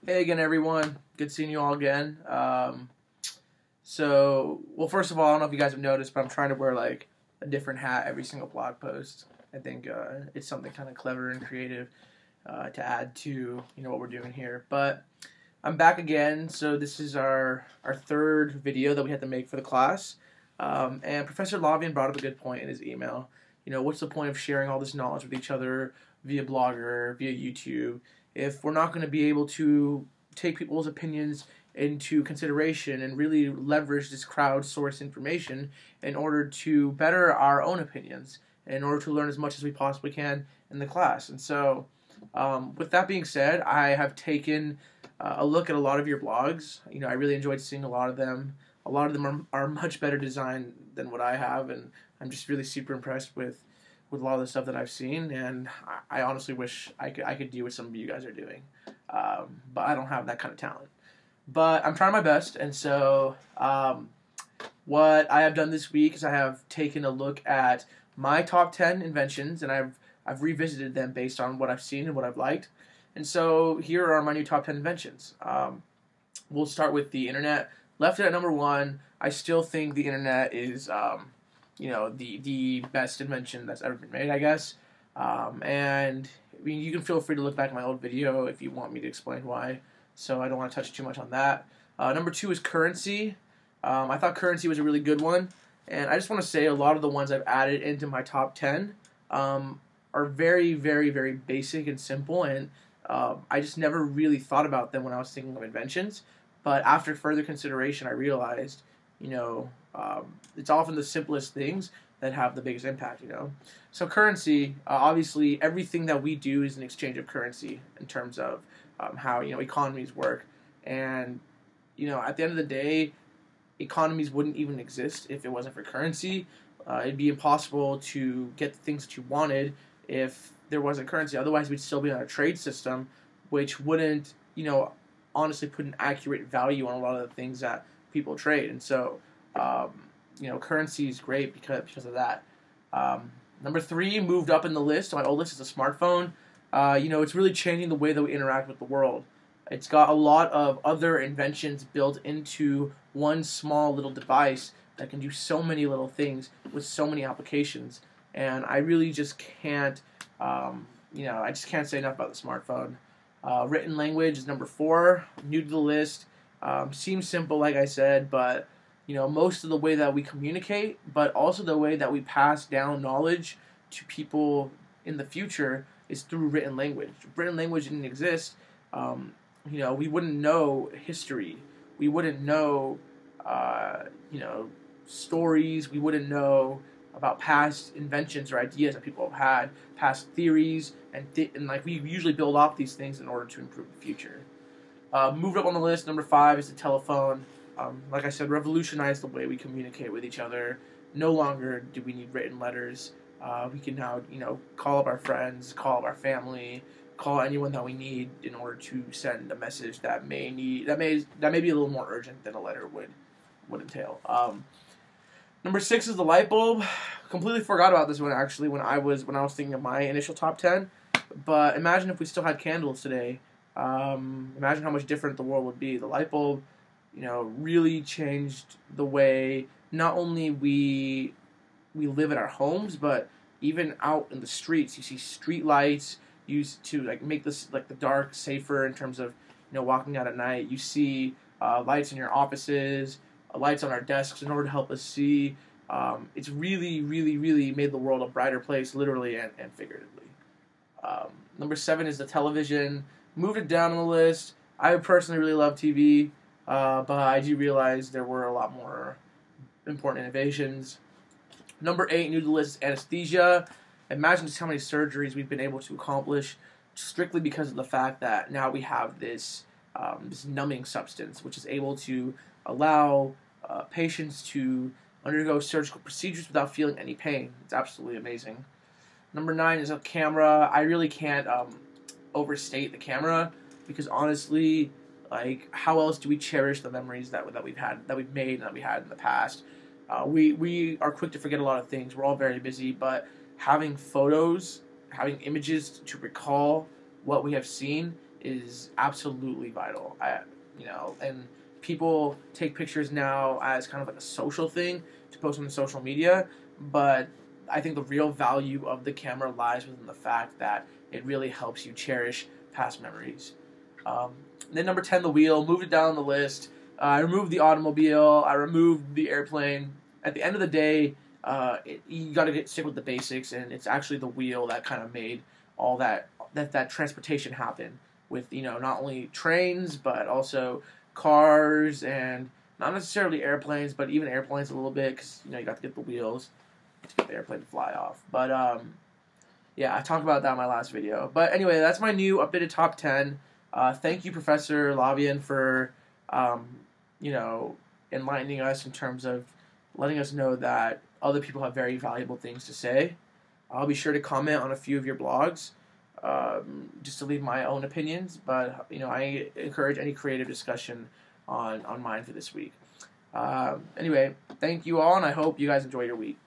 Hey again, everyone. Good seeing you all again. Well, first of all, I don't know if you guys have noticed, but I'm trying to wear like a different hat every single blog post. I think it's something kind of clever and creative to add to what we're doing here. But I'm back again. So this is our third video that we had to make for the class. And Professor Lavian brought up a good point in his email. What's the point of sharing all this knowledge with each other via Blogger, via YouTube, if we're not going to be able to take people's opinions into consideration and really leverage this crowdsourced information in order to better our own opinions, and in order to learn as much as we possibly can in the class. And so, with that being said, I have taken a look at a lot of your blogs. I really enjoyed seeing a lot of them. A lot of them are much better designed than what I have, and I'm just really super impressed with a lot of the stuff that I've seen, and I honestly wish I could do what some of you guys are doing, but I don't have that kind of talent. But I'm trying my best, and so what I have done this week is I have taken a look at my top 10 inventions, and I've revisited them based on what I've seen and what I've liked. And so here are my new top 10 inventions. We'll start with the internet. Left it at number 1. I still think the internet is the best invention that's ever been made, I guess. And I mean, you can feel free to look back at my old video if you want me to explain why. So I don't want to touch too much on that. Number 2 is currency. I thought currency was a really good one, and I just want to say a lot of the ones I've added into my top 10 are very, very, very basic and simple, and I just never really thought about them when I was thinking of inventions. But after further consideration, I realized, it's often the simplest things that have the biggest impact, So currency, obviously, everything that we do is an exchange of currency in terms of how, economies work. And, at the end of the day, economies wouldn't even exist if it wasn't for currency. It'd be impossible to get the things that you wanted if there wasn't currency. Otherwise, we'd still be on a trade system, which wouldn't, honestly put an accurate value on a lot of the things that people trade. And so, currency is great because of that. Number 3 moved up in the list. My old list is a smartphone. It's really changing the way that we interact with the world. It's got a lot of other inventions built into one small little device that can do so many little things with so many applications. And I really just can't, I just can't say enough about the smartphone. Written language is number 4, new to the list. Seems simple, like I said, but most of the way that we communicate, but also the way that we pass down knowledge to people in the future is through written language. If written language didn't exist, we wouldn't know history. We wouldn't know, stories. We wouldn't know about past inventions or ideas that people have had, past theories, and we usually build off these things in order to improve the future. Moved up on the list, number 5 is the telephone. Like I said, revolutionized the way we communicate with each other. No longer do we need written letters. We can now, call up our friends, call up our family, call anyone that we need in order to send a message that may be a little more urgent than a letter would entail. Number 6 is the light bulb. Completely forgot about this one actually when I was thinking of my initial top 10. But imagine if we still had candles today. Imagine how much different the world would be. The light bulb, really changed the way not only we live in our homes, but even out in the streets. You see street lights used to make this the dark safer in terms of walking out at night. You see lights in your offices, lights on our desks in order to help us see. It's really, really, really made the world a brighter place, literally and figuratively. Number 7 is the television. Moved it down on the list. I personally really love TV, but I do realize there were a lot more important innovations. Number 8, new to the list, is anesthesia. Imagine just how many surgeries we've been able to accomplish strictly because of the fact that now we have this numbing substance, which is able to allow patients to undergo surgical procedures without feeling any pain. It's absolutely amazing. Number 9 is a camera. I really can't overstate the camera because honestly, how else do we cherish the memories that we've made and that we had in the past? We are quick to forget a lot of things. We're all very busy, but having photos, having images to recall what we have seen is absolutely vital. And people take pictures now as kind of like a social thing to post on social media, but I think the real value of the camera lies within the fact that it really helps you cherish past memories. Then number 10, the wheel. Moved it down the list. I removed the automobile. I removed the airplane. At the end of the day, you got to stick with the basics, and it's actually the wheel that kind of made all that transportation happen. With not only trains but also cars, and not necessarily airplanes, but even airplanes a little bit, because you got to get the wheels to get the airplane to fly off. But yeah, I talked about that in my last video. But anyway, that's my new updated top 10. Thank you, Professor Lavian, for enlightening us in terms of letting us know that other people have very valuable things to say. I'll be sure to comment on a few of your blogs, just to leave my own opinions. But I encourage any creative discussion on mine for this week. Anyway, thank you all, and I hope you guys enjoy your week.